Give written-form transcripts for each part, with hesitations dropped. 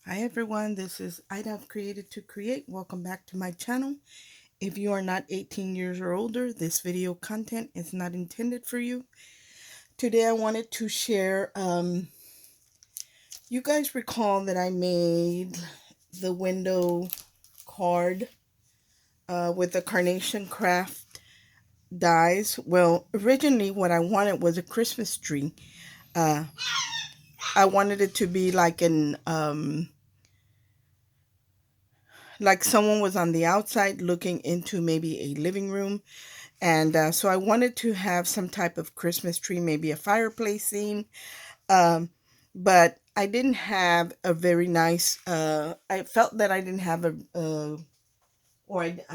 Hi everyone, this is Ida of Created to Create. Welcome back to my channel. If you are not 18 years or older, this video content is not intended for you. Today I wanted to share, you guys recall that I made the window card with the carnation craft dies. Well, originally what I wanted was a Christmas tree. Uh, I wanted it to be like someone was on the outside looking into maybe a living room. And so I wanted to have some type of Christmas tree, maybe a fireplace scene. Um, but I didn't have a very nice, I felt that I didn't have I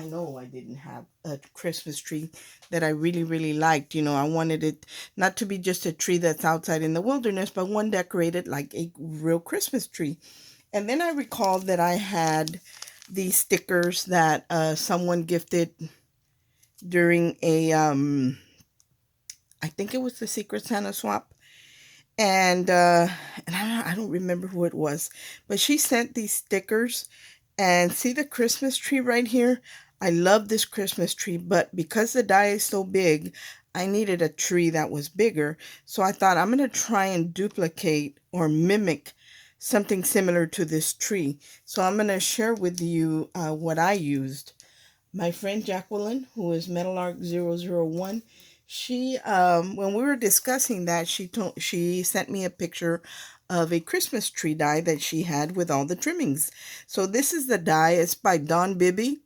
know I didn't have a Christmas tree that I really, really liked. I wanted it not to be just a tree that's outside in the wilderness, but one decorated like a real Christmas tree. And then I recalled that I had these stickers that someone gifted during I think it was the Secret Santa swap. And I don't remember who it was, but she sent these stickers. And see the Christmas tree right here? I love this Christmas tree, but because the die is so big, I needed a tree that was bigger. So I thought I'm going to try and duplicate or mimic something similar to this tree. So I'm going to share with you what I used. My friend Jacqueline, who is Metalark001, she when we were discussing that, she sent me a picture of a Christmas tree die that she had with all the trimmings. So this is the die. It's by Bibby,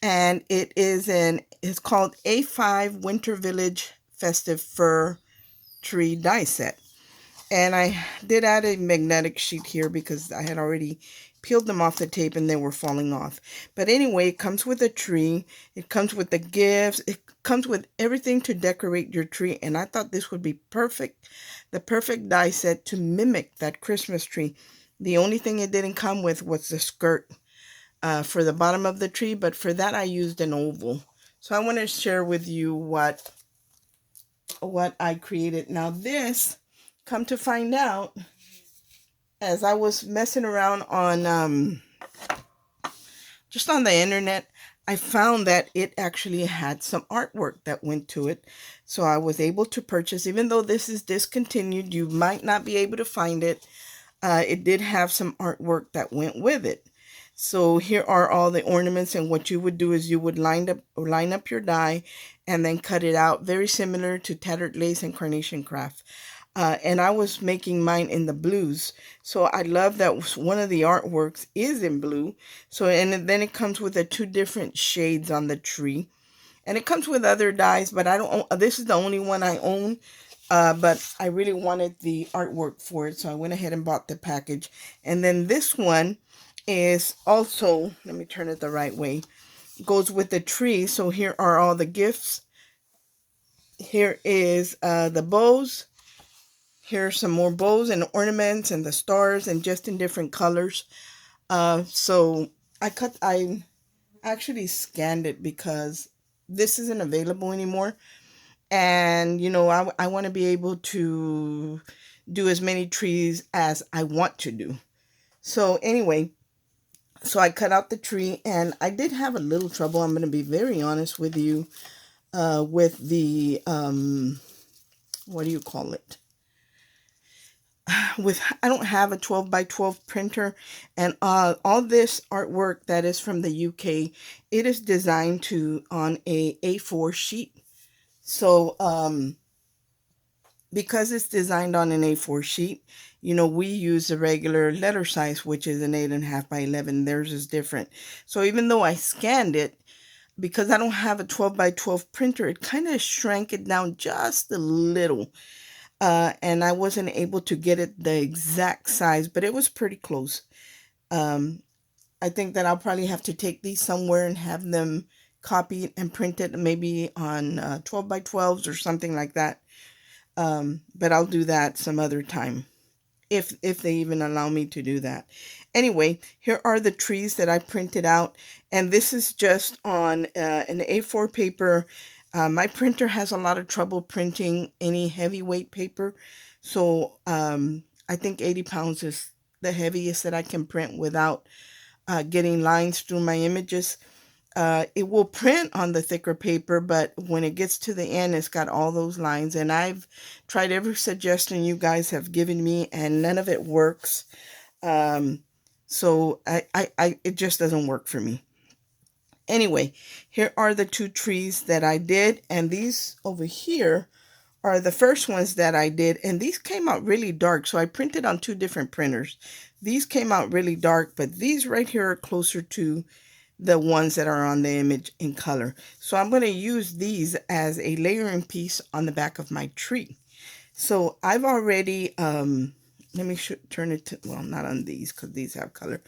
and it's called A5 Winter Village Festive Fir Tree Die Set. And I did add a magnetic sheet here because I had already peeled them off the tape and they were falling off. But anyway, it comes with a tree. It comes with the gifts. It comes with everything to decorate your tree. And I thought this would be perfect, the perfect die set to mimic that Christmas tree. The only thing it didn't come with was the skirt for the bottom of the tree. But for that, I used an oval. So I want to share with you what I created. Now this, come to find out, as I was messing around on just on the internet, I found that it actually had some artwork that went to it. So I was able to purchase, even though this is discontinued, you might not be able to find it. It did have some artwork that went with it. So here are all the ornaments, and what you would do is you would line up your die and then cut it out, very similar to tattered lace and carnation craft. And I was making mine in the blues. So I love that one of the artworks is in blue. So, and then it comes with the two different shades on the tree. And it comes with other dies, but I don't own, this is the only one I own. But I really wanted the artwork for it, so I went ahead and bought the package. And then this one is also, let me turn it the right way, goes with the tree. So here are all the gifts. Here is the bows. Here's some more bows and ornaments and the stars, and just in different colors. So I actually scanned it because this isn't available anymore. And, I want to be able to do as many trees as I want to do. So anyway, so I cut out the tree, and I did have a little trouble. I'm going to be very honest with you, with the, what do you call it? I don't have a 12 by 12 printer, and all this artwork that is from the UK, it is designed to on a A4 sheet. So because it's designed on an A4 sheet, we use the regular letter size, which is an 8.5 by 11. Theirs is different. So even though I scanned it, because I don't have a 12 by 12 printer, it kind of shrank it down just a little. And I wasn't able to get it the exact size, but it was pretty close. Um, I think that I'll probably have to take these somewhere and have them copied and printed, maybe on 12 by 12s or something like that. But I'll do that some other time, if they even allow me to do that. Anyway, here are the trees that I printed out, and this is just on an A4 paper. My printer has a lot of trouble printing any heavyweight paper, so I think 80 pounds the heaviest that I can print without getting lines through my images. It will print on the thicker paper, but when it gets to the end, it's got all those lines. And I've tried every suggestion you guys have given me, and none of it works. So it just doesn't work for me. Anyway, here are the two trees that I did, and these over here are the first ones that I did, and these came out really dark. So I printed on two different printers. These came out really dark, but these right here are closer to the ones that are on the image in color. So I'm going to use these as a layering piece on the back of my tree. So I've already, let me turn it to, well, not on these because these have color.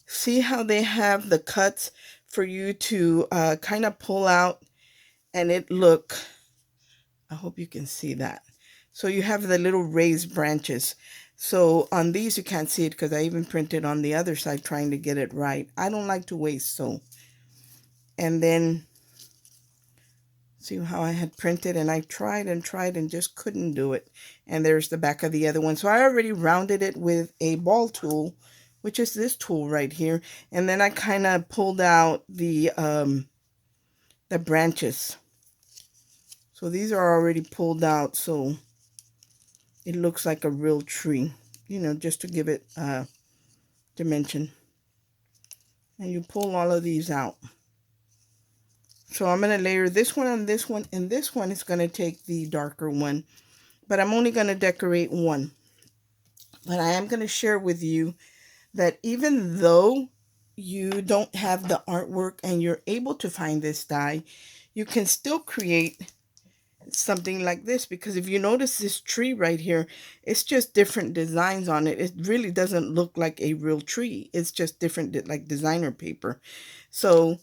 See how they have the cuts for you to kind of pull out and it look, I hope you can see that. So you have the little raised branches. So on these you can't see it because I even printed on the other side trying to get it right. I don't like to waste, so. And then see how I had printed, and I tried and just couldn't do it. And there's the back of the other one. So I already rounded it with a ball tool, which is this tool right here. And then I kind of pulled out the branches. So these are already pulled out, so it looks like a real tree, you know, just to give it dimension. And you pull all of these out. So I'm going to layer this one on this one, and this one is going to take the darker one. But I'm only going to decorate one. But I am going to share with you that even though you don't have the artwork and you're able to find this die, you can still create something like this, because if you notice this tree right here, it's just different designs on it. It really doesn't look like a real tree. It's just different, like designer paper. So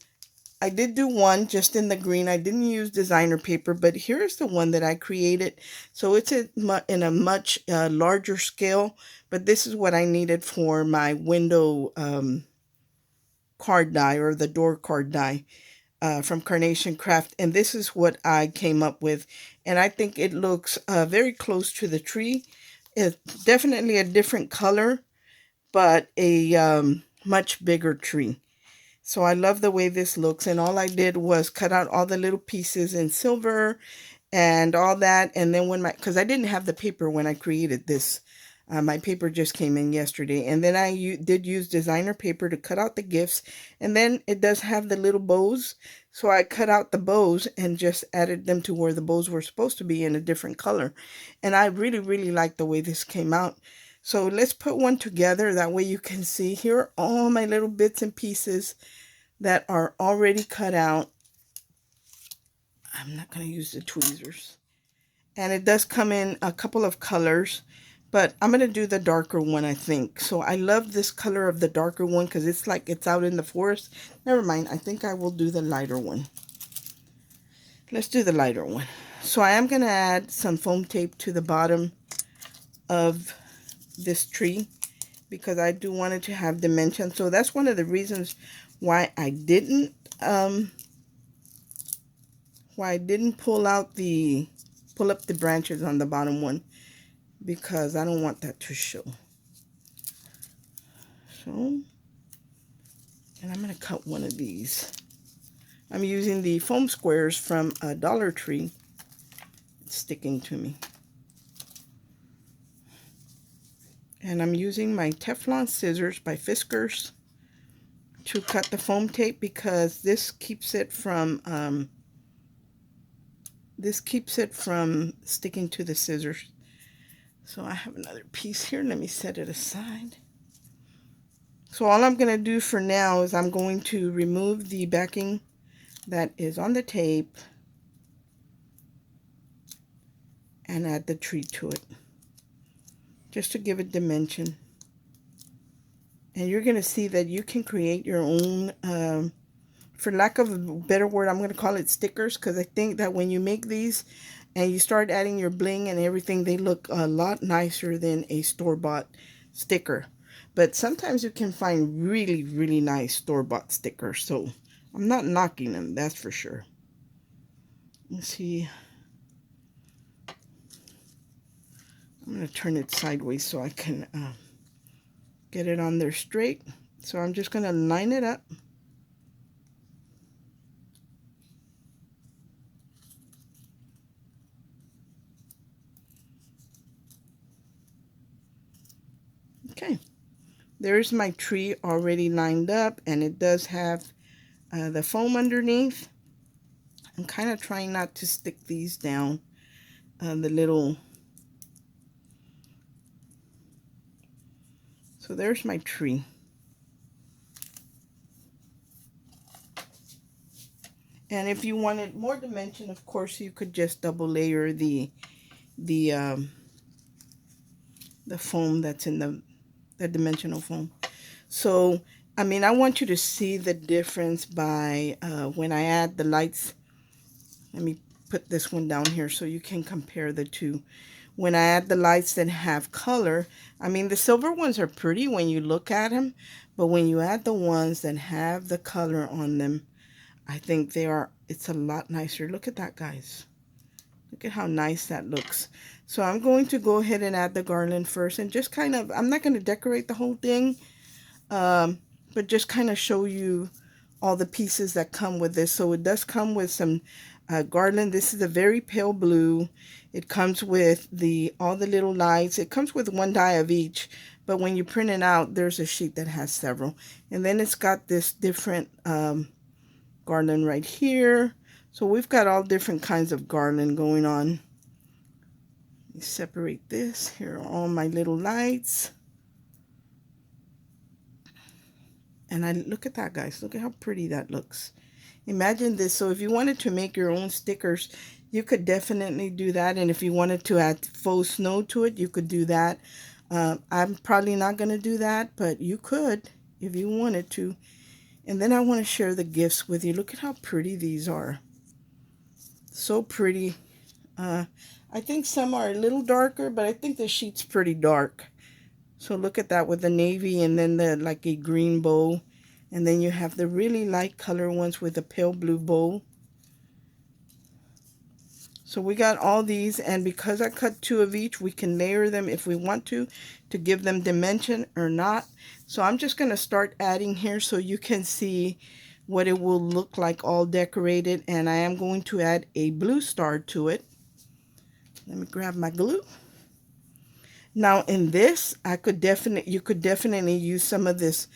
I did do one just in the green. I didn't use designer paper, but here's the one that I created. So it's in a much larger scale, but this is what I needed for my window card die, or the door card die. From Carnation Craft, and this is what I came up with, and I think it looks very close to the tree. It's definitely a different color, but a much bigger tree. So I love the way this looks, and all I did was cut out all the little pieces in silver and all that, and then because I didn't have the paper when I created this. My paper just came in yesterday, and then I did use designer paper to cut out the gifts, and then it does have the little bows, so I cut out the bows and just added them to where the bows were supposed to be in a different color, and I really like the way this came out. So let's put one together, that way you can see. Here are all my little bits and pieces that are already cut out. I'm not going to use the tweezers. And it does come in a couple of colors, but I'm going to do the darker one, I think. So I love this color of the darker one because it's like it's out in the forest. Never mind, I think I will do the lighter one. Let's do the lighter one. So I am going to add some foam tape to the bottom of this tree because I do want it to have dimension. So that's one of the reasons why I didn't pull up the branches on the bottom one, because I don't want that to show. So, and I'm going to cut one of these. I'm using the foam squares from Dollar Tree. It's sticking to me. And I'm using my Teflon scissors by Fiskars to cut the foam tape, because this keeps it from sticking to the scissors. So I have another piece here. Let me set it aside. So all I'm going to do for now is I'm going to remove the backing that is on the tape and add the tree to it, just to give it dimension. And you're going to see that you can create your own, for lack of a better word, I'm going to call it stickers, because I think that when you make these and you start adding your bling and everything, they look a lot nicer than a store-bought sticker. But sometimes you can find really nice store-bought stickers, so I'm not knocking them, that's for sure. Let's see. I'm going to turn it sideways so I can get it on there straight. So I'm just going to line it up. Okay, there's my tree already lined up, and it does have the foam underneath. I'm kind of trying not to stick these down, the little. So there's my tree. And if you wanted more dimension, of course, you could just double layer the foam that's in the dimensional foam. So, I mean, I want you to see the difference by when I add the lights. Let me put this one down here so you can compare the two. When I add the lights that have color, I mean, the silver ones are pretty when you look at them, but when you add the ones that have the color on them, I think it's a lot nicer. Look at that, guys. Look at how nice that looks. So I'm going to go ahead and add the garland first, and just kind of, I'm not going to decorate the whole thing, but just kind of show you all the pieces that come with this. So it does come with some garland. This is a very pale blue. It comes with all the little lights. It comes with one die of each, but when you print it out, there's a sheet that has several. And then it's got this different garland right here. So we've got all different kinds of garland going on. Let me separate this. Here are all my little lights. And look at that, guys. Look at how pretty that looks. Imagine this. So if you wanted to make your own stickers, you could definitely do that. And if you wanted to add faux snow to it, you could do that. I'm probably not going to do that, but you could if you wanted to. And then I want to share the gifts with you. Look at how pretty these are. So pretty. I think some are a little darker, but I think the sheet's pretty dark. So look at that with the navy and then the like a green bow. And then you have the really light color ones with a pale blue bow. So we got all these, and because I cut 2 of each, we can layer them if we want to give them dimension or not. So I'm just going to start adding here so you can see what it will look like all decorated. And I am going to add a blue star to it. Let me grab my glue. Now in this, you could definitely use some of this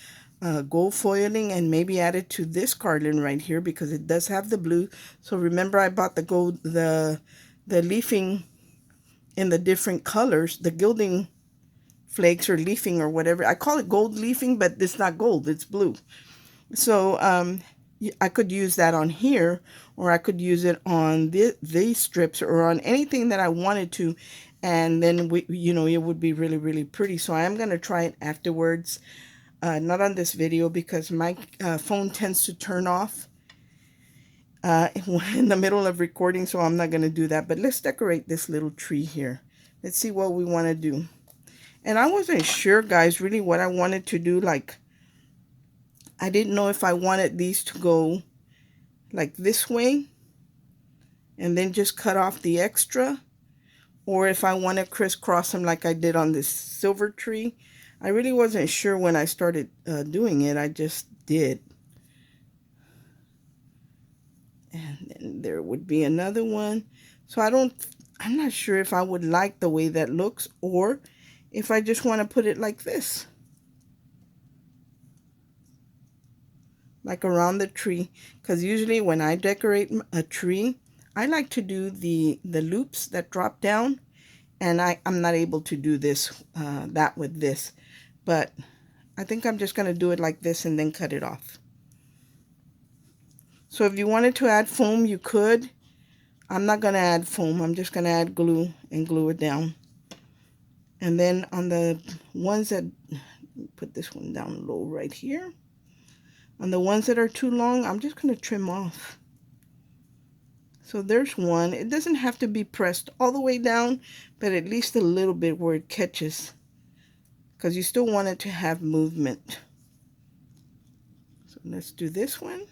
gold foiling and maybe add it to this garland right here because it does have the blue. So remember, I bought the gold, the leafing in the different colors, the gilding flakes or leafing or whatever. I call it gold leafing, but it's not gold, it's blue. So I could use that on here, or I could use it on these strips or on anything that I wanted to, and then it would be really, really pretty. So I am going to try it afterwards, not on this video because my phone tends to turn off in the middle of recording, so I'm not going to do that. But let's decorate this little tree here. Let's see what we want to do. And I wasn't sure, guys, really what I wanted to do. Like, I didn't know if I wanted these to go like this way and then just cut off the extra, or if I want to crisscross them like I did on this silver tree. I really wasn't sure when I started doing it. I just did. And then there would be another one. So I'm not sure if I would like the way that looks, or if I just want to put it like this, like around the tree. Because usually when I decorate a tree, I like to do the loops that drop down, and I'm not able to do that with this, but I think I'm just going to do it like this and then cut it off. So if you wanted to add foam, you could. I'm not going to add foam. I'm just going to add glue and glue it down. And then on the ones that, put this one down low right here. On the ones that are too long, I'm just going to trim off. So there's one. It doesn't have to be pressed all the way down, but at least a little bit where it catches, because you still want it to have movement. So let's do this one.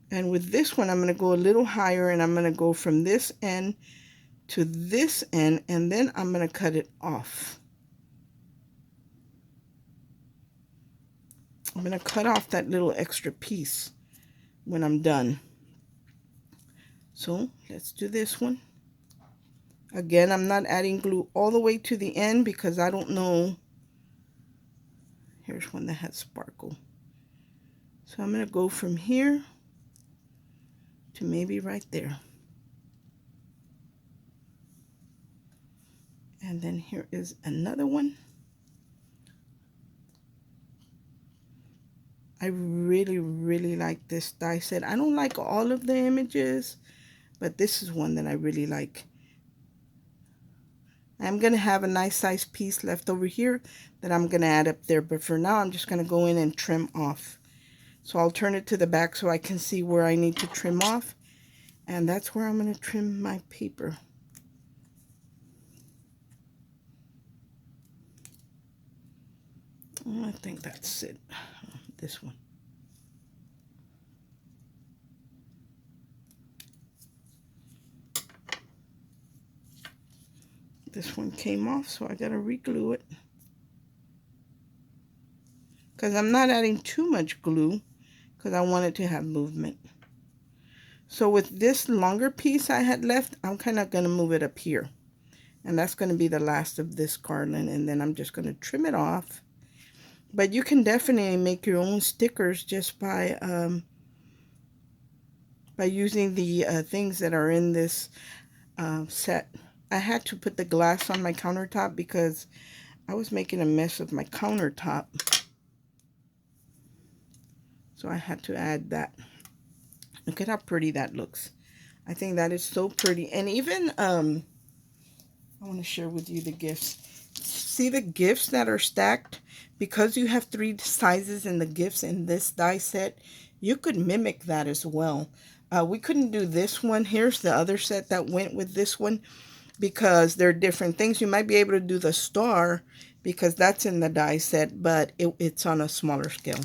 And with this one, I'm going to go a little higher, and I'm going to go from this end to this end, and then I'm going to cut it off. I'm going to cut off that little extra piece when I'm done. So let's do this one. Again, I'm not adding glue all the way to the end because I don't know. Here's one that has sparkle. So I'm going to go from here to maybe right there. And then here is another one. I really, really like this die set. I don't like all of the images, but this is one that I really like. I'm going to have a nice size piece left over here that I'm going to add up there. But for now, I'm just going to go in and trim off. So I'll turn it to the back so I can see where I need to trim off. And that's where I'm going to trim my paper. I think that's it. This one. This one came off, so I got to re-glue it. Because I'm not adding too much glue because I want it to have movement. So with this longer piece I had left, I'm kind of going to move it up here. And that's going to be the last of this garland. And then I'm just going to trim it off. But you can definitely make your own stickers just by using the things that are in this set. I had to put the glass on my countertop because I was making a mess of my countertop. So I had to add that. Look at how pretty that looks. I think that is so pretty. And even, I want to share with you the gifts. See the gifts that are stacked? Because you have 3 sizes in the gifts in this die set, you could mimic that as well. We couldn't do this one. Here's the other set that went with this one because they're different things. You might be able to do the star because that's in the die set, but it's on a smaller scale.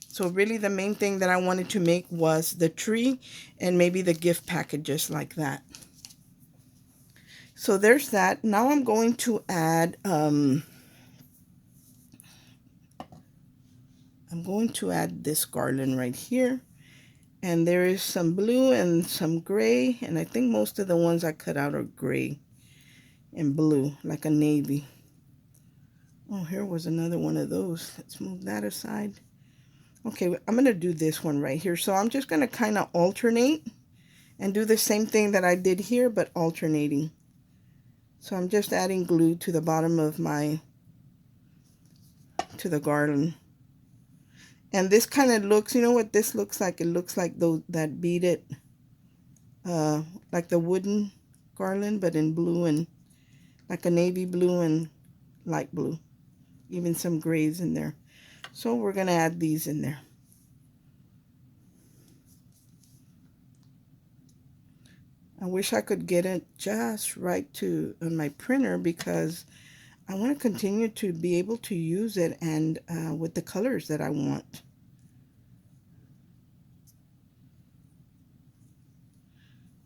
So really the main thing that I wanted to make was the tree and maybe the gift packages like that. So there's that. Now I'm going to add, this garland right here. And there is some blue and some gray. And I think most of the ones I cut out are gray and blue, like a navy. Oh, here was another one of those. Let's move that aside. Okay, I'm going to do this one right here. So I'm just going to kind of alternate and do the same thing that I did here, but alternating. So I'm just adding glue to the bottom of to the garland. And this kind of looks, you know what this looks like? It looks like that beaded, like the wooden garland, but in blue and like a navy blue and light blue. Even some grays in there. So we're going to add these in there. I wish I could get it just right on my printer because I want to continue to be able to use it and with the colors that I want.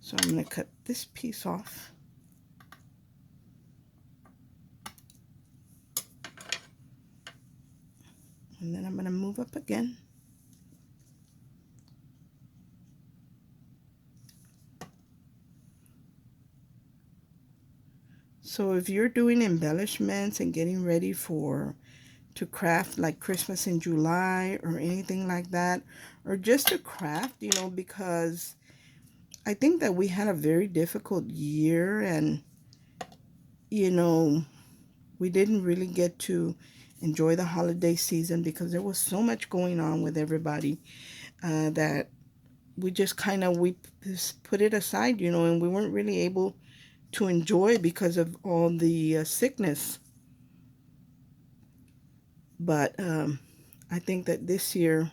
So I'm going to cut this piece off. And then I'm going to move up again. So if you're doing embellishments and getting ready to craft like Christmas in July or anything like that, or just to craft, you know, because I think that we had a very difficult year and, you know, we didn't really get to enjoy the holiday season because there was so much going on with everybody that we just kind of, we just put it aside, you know, and we weren't really able to enjoy because of all the sickness. But I think that this year,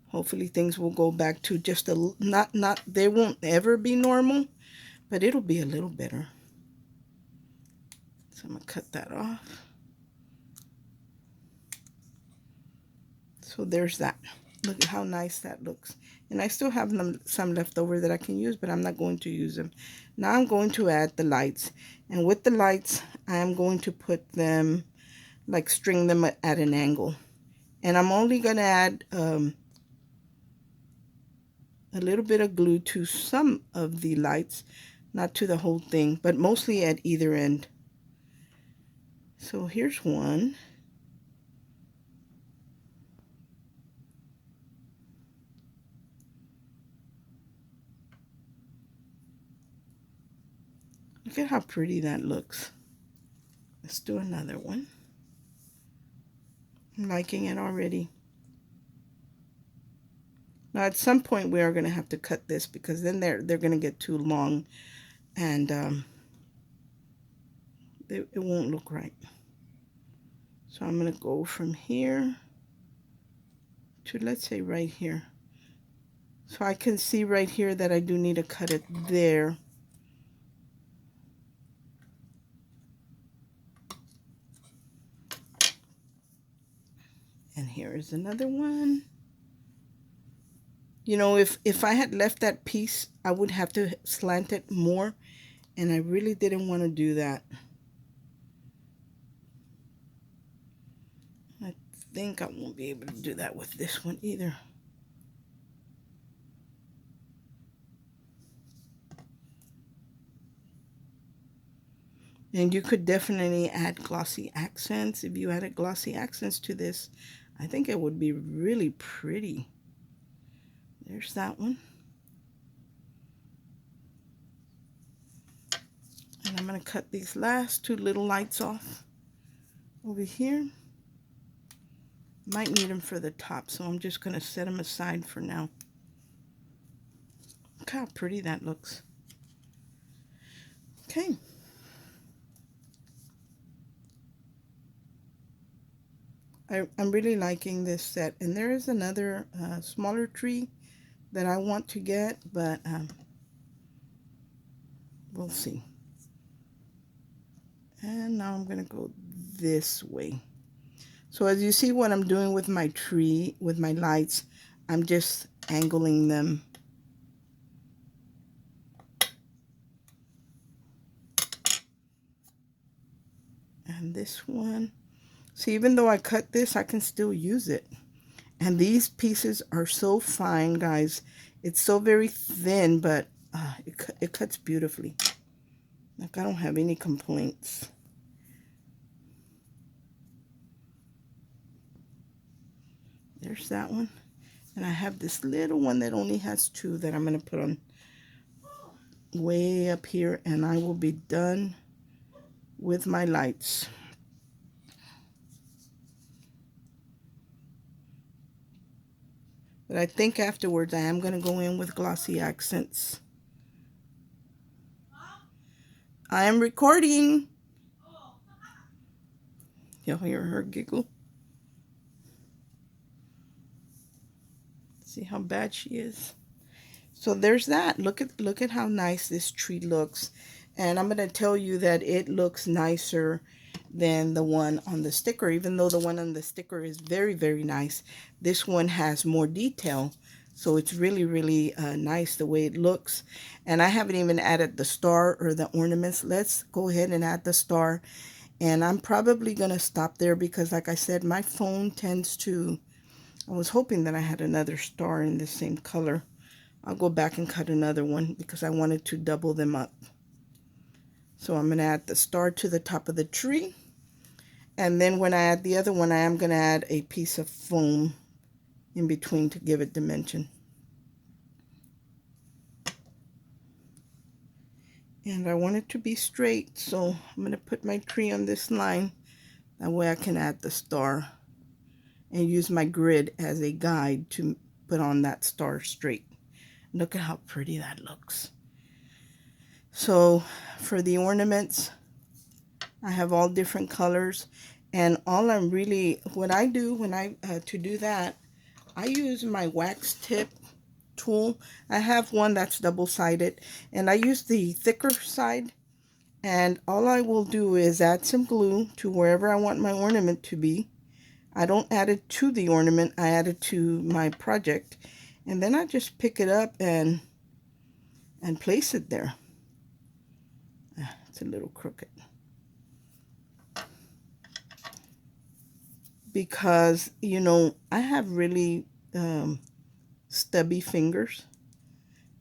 hopefully things will go back to just they won't ever be normal, but it'll be a little better. So I'm going to cut that off. So there's that. Look at how nice that looks. And I still have some left over that I can use, but I'm not going to use them. Now I'm going to add the lights. And with the lights, I am going to put them, like string them at an angle. And I'm only going to add a little bit of glue to some of the lights, not to the whole thing, but mostly at either end. So here's one. Look at how pretty that looks. Let's do another one. I'm liking it already. Now at some point we are going to have to cut this because then they're going to get too long and it won't look right. So I'm going to go from here to, let's say, right here. So I can see right here that I do need to cut it there. And here is another one. You know, if I had left that piece, I would have to slant it more, and I really didn't want to do that. I think I won't be able to do that with this one either. And you could definitely add glossy accents. If you added glossy accents to this, I think it would be really pretty. There's that one. And I'm going to cut these last two little lights off over here. Might need them for the top, so I'm just going to set them aside for now. Look how pretty that looks. Okay. I'm really liking this set. And there is another smaller tree that I want to get, but we'll see. And now I'm going to go this way. So as you see what I'm doing with my tree, with my lights, I'm just angling them. And this one. See, even though I cut this, I can still use it. And these pieces are so fine, guys. It's so very thin, but it cuts beautifully. Like, I don't have any complaints. There's that one. And I have this little one that only has two that I'm going to put on way up here. And I will be done with my lights. But I think afterwards I am going to go in with glossy accents. I am recording. You'll hear her giggle. See how bad she is. So there's that. Look at how nice this tree looks. And I'm going to tell you that it looks nicer than the one on the sticker. Even though the one on the sticker is very, very nice, this one has more detail. So it's really, really nice the way it looks. And I haven't even added the star or the ornaments. Let's go ahead and add the star. And I'm probably going to stop there because, like I said, my phone tends to... I was hoping that I had another star in the same color. I'll go back and cut another one because I wanted to double them up. So I'm going to add the star to the top of the tree. And then when I add the other one, I am going to add a piece of foam in between to give it dimension. And I want it to be straight, so I'm going to put my tree on this line. That way I can add the star and use my grid as a guide to put on that star straight. Look at how pretty that looks. So for the ornaments, I have all different colors, and all I'm really, what I do when I to do that, I use my wax tip tool. I have one that's double-sided, and I use the thicker side, and all I will do is add some glue to wherever I want my ornament to be. I don't add it to the ornament, I add it to my project, and then I just pick it up and place it there. It's a little crooked. because, you know, I have really stubby fingers,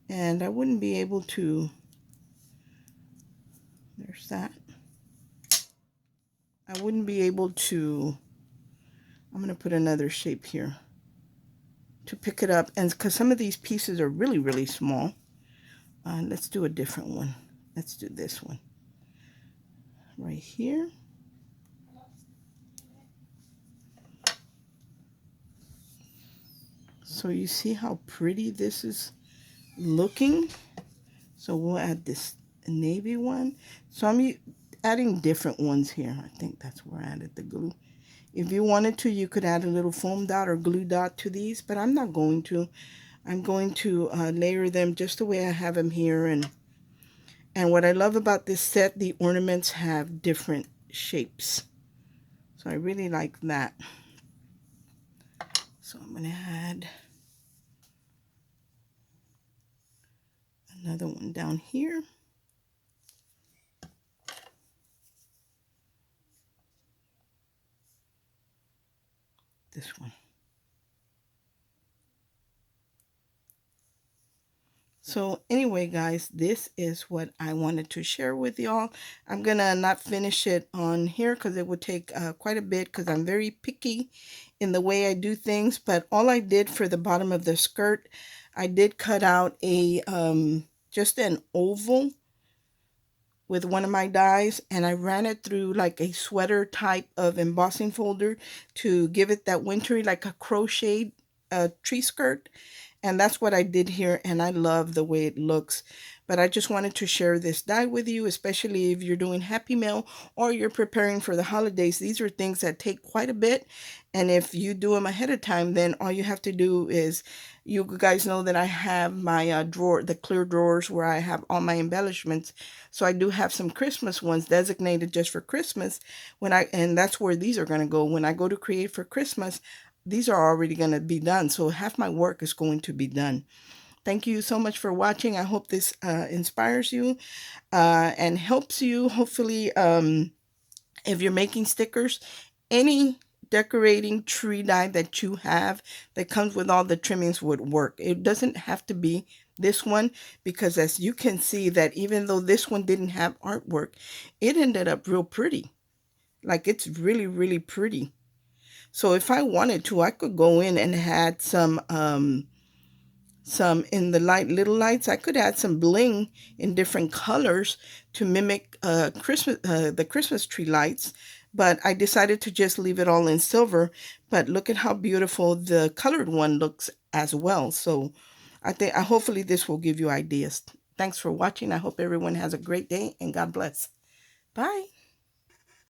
and I wouldn't be able to, there's that. I wouldn't be able to, I'm going to put another shape here to pick it up. And because some of these pieces are really, really small, let's do a different one. Let's do this one right here. So you see how pretty this is looking. So we'll add this navy one. So I'm adding different ones here. I think that's where I added the glue. If you wanted to, you could add a little foam dot or glue dot to these, but I'm not going to. I'm going to layer them just the way I have them here. And what I love about this set, the ornaments have different shapes. So I really like that. So I'm going to add another one down here. This one. So anyway, guys, this is what I wanted to share with y'all. I'm gonna not finish it on here because it would take quite a bit, because I'm very picky in the way I do things. But all I did for the bottom of the skirt, I did cut out a just an oval with one of my dies, and I ran it through like a sweater type of embossing folder to give it that wintry, like a crocheted tree skirt. And that's what I did here, and I love the way it looks. But I just wanted to share this die with you, especially if you're doing Happy Mail or you're preparing for the holidays. These are things that take quite a bit, and if you do them ahead of time, then all you have to do is, you guys know that I have my drawer, the clear drawers where I have all my embellishments. So I do have some Christmas ones designated just for Christmas. And that's where these are going to go. When I go to create for Christmas, these are already going to be done. So half my work is going to be done. Thank you so much for watching. I hope this inspires you and helps you. Hopefully, if you're making stickers, any decorating tree die that you have that comes with all the trimmings would work. It doesn't have to be this one, because as you can see that even though this one didn't have artwork, it ended up real pretty. Like, it's really, really pretty. So if I wanted to, I could go in and add some in the little lights. I could add some bling in different colors to mimic the Christmas tree lights. But I decided to just leave it all in silver. But look at how beautiful the colored one looks as well. So hopefully this will give you ideas. Thanks for watching. I hope everyone has a great day, and God bless. Bye.